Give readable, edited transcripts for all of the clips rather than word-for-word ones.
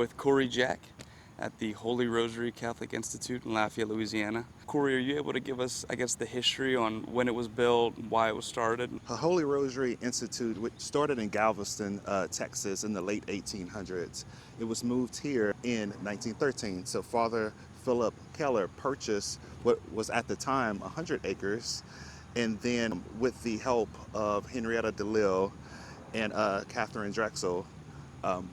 with Corey Jack at the Holy Rosary Catholic Institute in Lafayette, Louisiana. Corey, are you able to give us, I guess, the history on when it was built, why it was started? The Holy Rosary Institute, which started in Galveston, Texas in the late 1800s. It was moved here in 1913. So Father Philip Keller purchased what was at the time 100 acres, and then with the help of Henrietta DeLille and Catherine Drexel,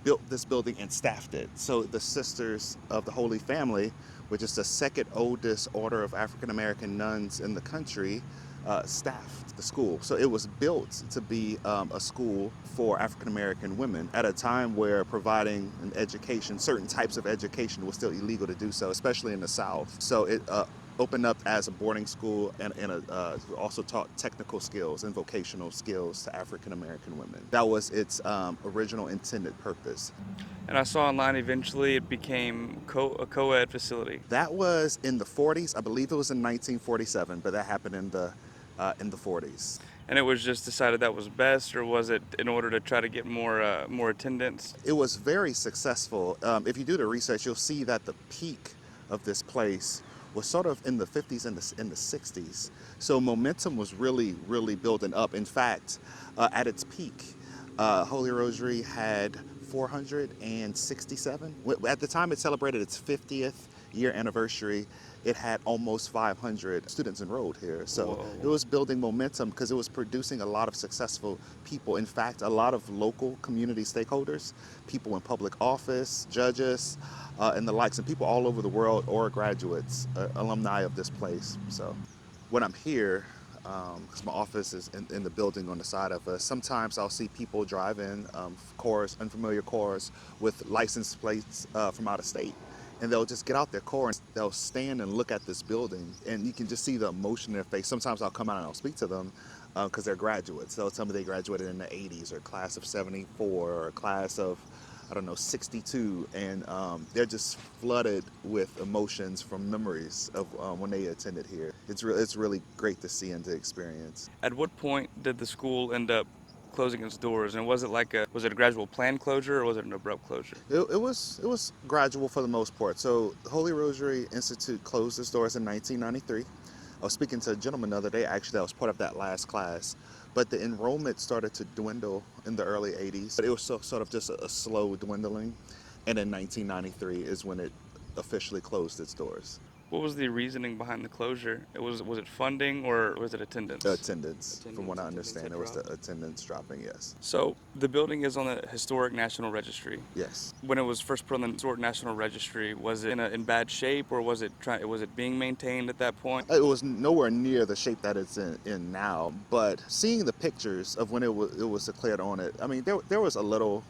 built this building and staffed it. So the Sisters of the Holy Family, which is the second oldest order of African American nuns in the country, staffed the school. So it was built to be a school for African American women at a time where providing an education, certain types of education, was still illegal to do so, especially in the South. So it opened up as a boarding school and also taught technical skills and vocational skills to African American women. That was its original intended purpose. And I saw online eventually it became a co-ed facility. That was in the 40s. I believe it was in 1947, but that happened in the 40s. And it was just decided that was best, or was it in order to try to get more attendance? It was very successful. If you do the research, you'll see that the peak of this place was sort of in the 50s and in the 60s. So momentum was really, really building up. In fact, at its peak, Holy Rosary had 467. At the time it celebrated its 50th year anniversary, it had almost 500 students enrolled here. So Whoa. It was building momentum because it was producing a lot of successful people. In fact, a lot of local community stakeholders, people in public office, judges, and the likes, and people all over the world, or graduates, alumni of this place. So when I'm here, because my office is in the building on the side of us, sometimes I'll see people drive in unfamiliar cars with license plates from out of state. And they'll just get out their car and they'll stand and look at this building, and you can just see the emotion in their face. Sometimes I'll come out and I'll speak to them because they're graduates. They'll tell me they graduated in the 80s, or class of 74, or class of, 62, and they're just flooded with emotions from memories of when they attended here. It's really great to see and to experience. At what point did the school end up closing its doors, and was it a gradual planned closure, or was it an abrupt closure? It was gradual for the most part. So the Holy Rosary Institute closed its doors in 1993. I was speaking to a gentleman the other day, actually, that was part of that last class. But the enrollment started to dwindle in the early 80s. But it was sort of just a slow dwindling. And in 1993 is when it officially closed its doors. What was the reasoning behind the closure? Was it funding, or was it attendance? Attendance, from what I understand, it was the attendance dropping, yes. So the building is on the Historic National Registry. Yes. When it was first put on the Historic National Registry, was it in bad shape, or was it being maintained at that point? It was nowhere near the shape that it's in now. But seeing the pictures of when it was declared on it, I mean, there was a little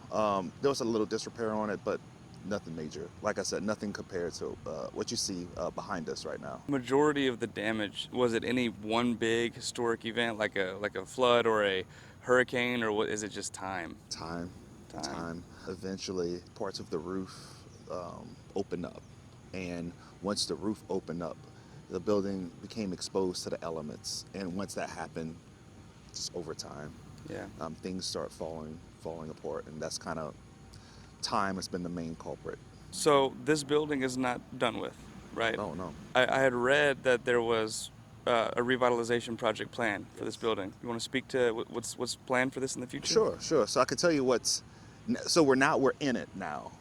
disrepair on it, but nothing major. Like I said, nothing compared to what you see behind us right now. Majority of the damage, was it any one big historic event like a flood or a hurricane, or is it just time? Time. Eventually, parts of the roof opened up, and once the roof opened up, the building became exposed to the elements. And once that happened, just over time, things start falling apart, and that's kind of time has been the main culprit. So this building is not done with, right? Oh, no. I had read that there was a revitalization project planned for this building. You want to speak to what's planned for this in the future? Sure. So I can tell you we're in it now.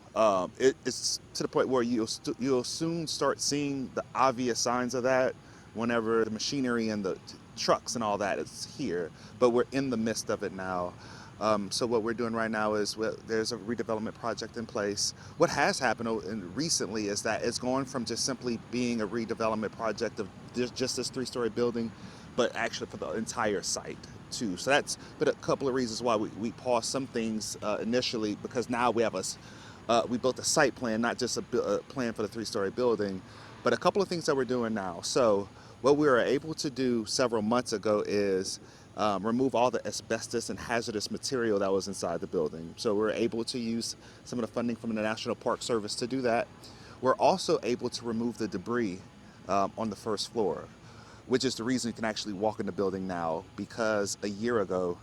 It's to the point where you'll soon start seeing the obvious signs of that whenever the machinery and the trucks and all that is here. But we're in the midst of it now. So what we're doing right now is there's a redevelopment project in place. What has happened recently is that it's going from just simply being a redevelopment project of just this 3-story building, but actually for the entire site too. So that's been a couple of reasons why we paused some things initially, because now we have we built a site plan, not just a plan for the 3-story building, but a couple of things that we're doing now. So what we were able to do several months ago is remove all the asbestos and hazardous material that was inside the building. So we're able to use some of the funding from the National Park Service to do that. We're also able to remove the debris on the first floor, which is the reason you can actually walk in the building now, because a year ago,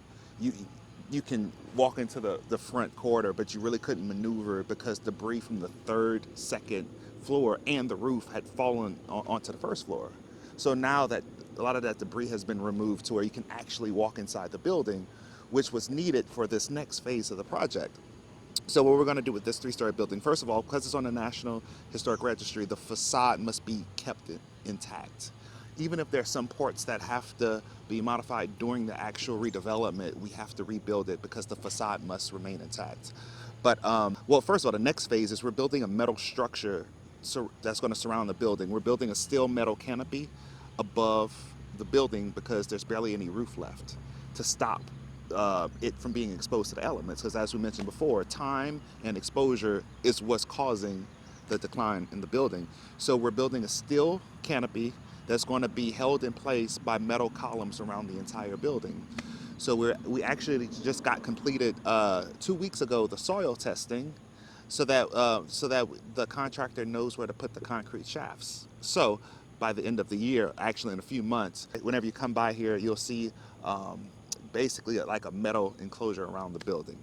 you can walk into the front corridor, but you really couldn't maneuver because debris from the third, second floor and the roof had fallen onto the first floor. So now that a lot of that debris has been removed to where you can actually walk inside the building, which was needed for this next phase of the project. So what we're going to do with this three-story building, first of all, because it's on the National Historic Registry, the facade must be kept intact. Even if there's some parts that have to be modified during the actual redevelopment, we have to rebuild it because the facade must remain intact. But, well, first of all, the next phase is we're building a metal structure that's going to surround the building. We're building a steel metal canopy above the building because there's barely any roof left to stop it from being exposed to the elements, because as we mentioned before, time and exposure is what's causing the decline in the building. So we're building a steel canopy that's going to be held in place by metal columns around the entire building. So we actually just got completed 2 weeks ago the soil testing, so that the contractor knows where to put the concrete shafts. So by the end of the year, actually in a few months, whenever you come by here, you'll see basically like a metal enclosure around the building.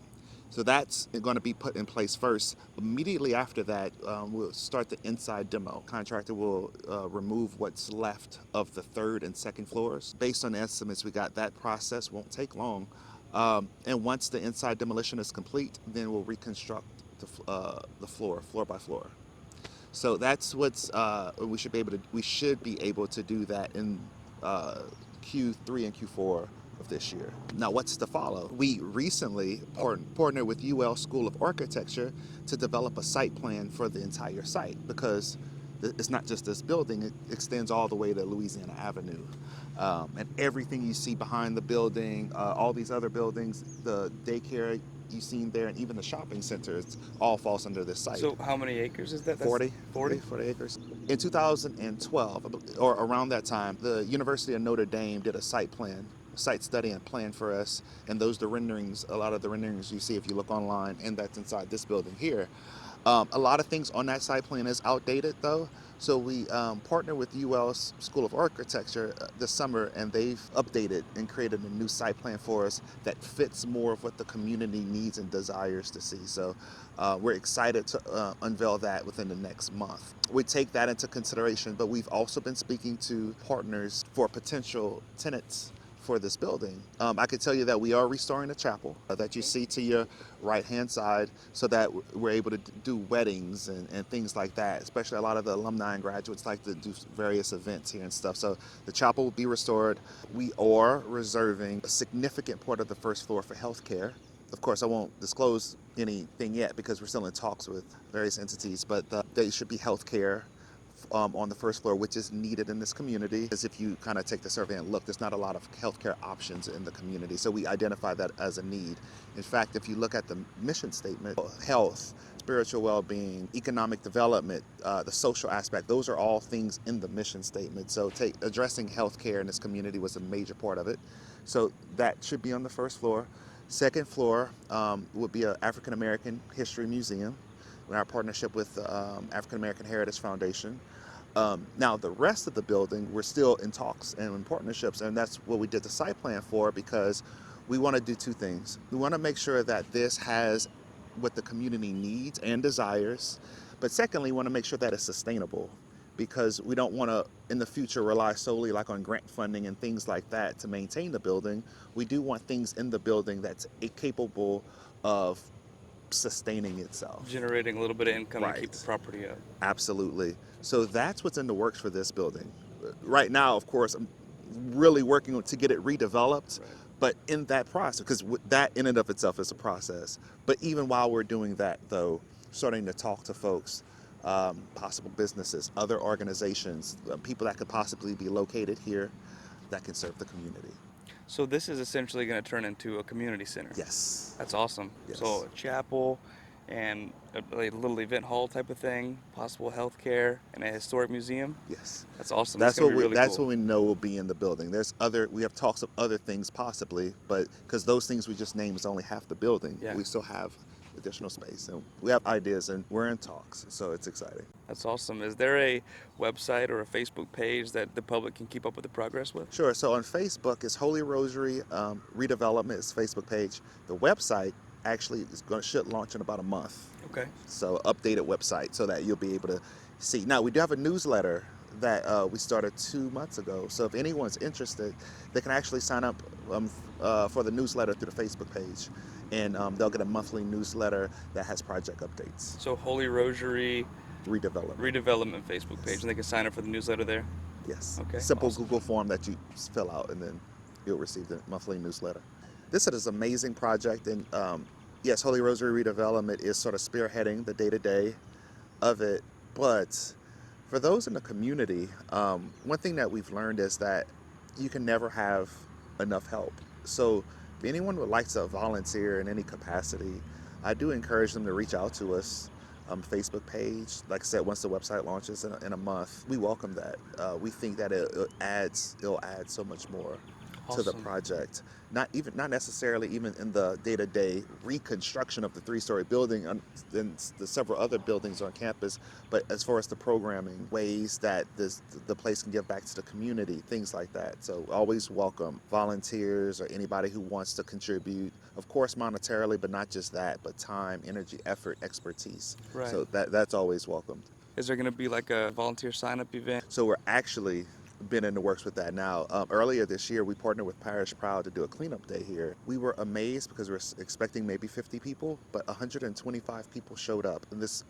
So that's going to be put in place first. Immediately after that, we'll start the inside demo. Contractor will remove what's left of the third and second floors. Based on the estimates we got, that process won't take long. And once the inside demolition is complete, then we'll reconstruct the floor by floor. So that's what's we should be able to do that in Q3 and Q4 of this year. Now, what's to follow? We recently partnered with UL School of Architecture to develop a site plan for the entire site, because it's not just this building, it extends all the way to Louisiana Avenue. And everything you see behind the building, all these other buildings, the daycare you've seen there, and even the shopping centers, all falls under this site. So how many acres is that? 40 40 acres. In 2012, or around that time, the University of Notre Dame did a site study and plan for us, and those the renderings, a lot of the renderings you see if you look online, and that's inside this building here. A lot of things on that site plan is outdated though, so we partnered with UL School of Architecture this summer, and they've updated and created a new site plan for us that fits more of what the community needs and desires to see. So we're excited to unveil that within the next month. We take that into consideration, but we've also been speaking to partners for potential tenants for this building. I can tell you that we are restoring the chapel that you see to your right-hand side, so that we're able to do weddings and things like that. Especially a lot of the alumni and graduates like to do various events here and stuff. So the chapel will be restored. We are reserving a significant part of the first floor for healthcare. Of course, I won't disclose anything yet because we're still in talks with various entities, but there should be healthcare on the first floor, which is needed in this community. As if you kind of take the survey and look, there's not a lot of healthcare options in the community. So we identify that as a need. In fact, if you look at the mission statement, health, spiritual well-being, economic development, the social aspect, those are all things in the mission statement. So addressing healthcare in this community was a major part of it. So that should be on the first floor. Second floor would be an African American History Museum in our partnership with African American Heritage Foundation. Now, the rest of the building, we're still in talks and in partnerships, and that's what we did the site plan for, because we want to do two things. We want to make sure that this has what the community needs and desires, but secondly, we want to make sure that it's sustainable, because we don't want to, in the future, rely solely like on grant funding and things like that to maintain the building. We do want things in the building that's capable of sustaining itself, generating a little bit of income right, to keep the property up. Absolutely. So that's what's in the works for this building. Right now, of course, I'm really working to get it redeveloped, Right. But in that process, because that in and of itself is a process. But even while we're doing that, though, starting to talk to folks, possible businesses, other organizations, people that could possibly be located here that can serve the community. So this is essentially going to turn into a community center. Yes. That's awesome. Yes. So a chapel and a little event hall type of thing, possible healthcare, and a historic museum. Yes. That's awesome. That's what really that's cool. what we know will be in the building. We have talks of other things possibly, but because those things we just named is only half the building. Yeah. We still have additional space. And we have ideas, and we're in talks, so it's exciting. That's awesome. Is there a website or a Facebook page that the public can keep up with the progress with? Sure. So on Facebook, it's Holy Rosary Redevelopment. It's Facebook page. The website actually should launch in about a month. Okay. So updated website so that you'll be able to see. Now we do have a newsletter that we started 2 months ago. So if anyone's interested, they can actually sign up for the newsletter through the Facebook page, and they'll get a monthly newsletter that has project updates. So Holy Rosary Redevelopment. Facebook page, and they can sign up for the newsletter there? Yes. Okay. Simple Awesome. Google form that you fill out, and then you'll receive the monthly newsletter. This is an amazing project, and yes, Holy Rosary Redevelopment is sort of spearheading the day-to-day of it. But for those in the community, one thing that we've learned is that you can never have enough help. So if anyone would like to volunteer in any capacity, I do encourage them to reach out to us. Facebook page, like I said, once the website launches in a month, we welcome that. We think that it'll add so much more to the Awesome. project. Not necessarily even in the day-to-day reconstruction of the 3-story building and the several other buildings on campus, but as far as the programming, ways that the place can give back to the community, things like that. So always welcome volunteers or anybody who wants to contribute, of course monetarily, but not just that, but time, energy, effort, expertise. Right. So that's always welcomed. Is there going to be like a volunteer sign-up event? So we're actually been in the works with that now. Earlier this year, we partnered with Parish Proud to do a cleanup day here. We were amazed because we were expecting maybe 50 people, but 125 people showed up, and this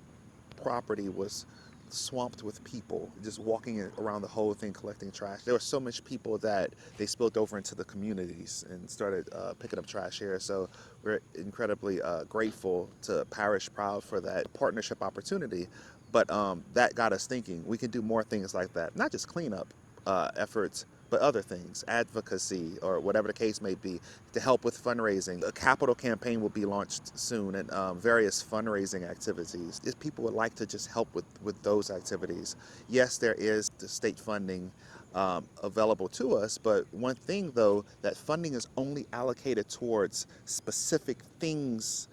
property was swamped with people just walking around the whole thing collecting trash. There were so much people that they spilled over into the communities and started picking up trash here. So we're incredibly grateful to Parish Proud for that partnership opportunity. But that got us thinking we can do more things like that, not just cleanup efforts, but other things, advocacy, or whatever the case may be, to help with fundraising. A capital campaign will be launched soon, and various fundraising activities. If people would like to just help with those activities, yes, there is the state funding available to us, but one thing though, that funding is only allocated towards specific things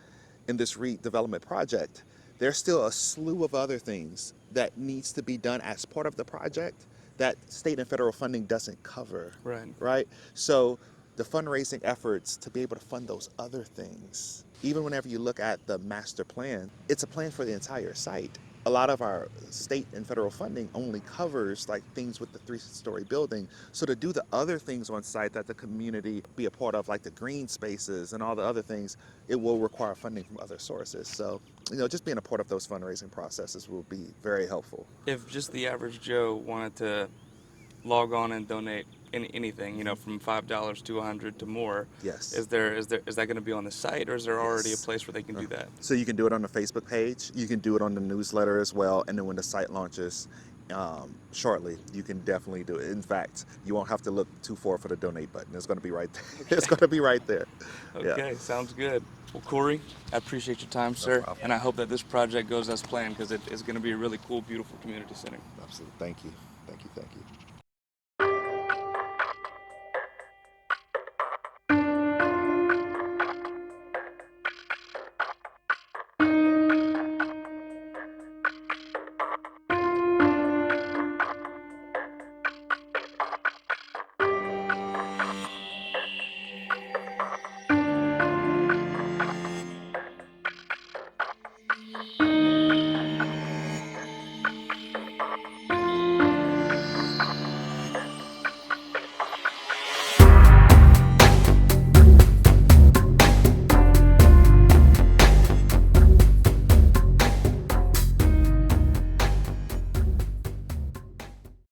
in this redevelopment project. There's still a slew of other things that needs to be done as part of the project that state and federal funding doesn't cover. Right? So the fundraising efforts to be able to fund those other things, even whenever you look at the master plan, it's a plan for the entire site. A lot of our state and federal funding only covers like things with the 3-story building. So to do the other things on site that the community be a part of, like the green spaces and all the other things, it will require funding from other sources. So, just being a part of those fundraising processes will be very helpful. If just the average Joe wanted to log on and donate anything, from $5 to $100 to more, Yes. is that going to be on the site, or is there already a place where they can do that? So you can do it on the Facebook page. You can do it on the newsletter as well. And then when the site launches shortly, you can definitely do it. In fact, you won't have to look too far for the donate button. It's going to be right there. Okay. It's going to be right there. Okay, sounds good. Well, Corey, I appreciate your time, sir. problem. And I hope that this project goes as planned, because it is going to be a really cool, beautiful community center. Absolutely. Thank you. Thank you. Thank you.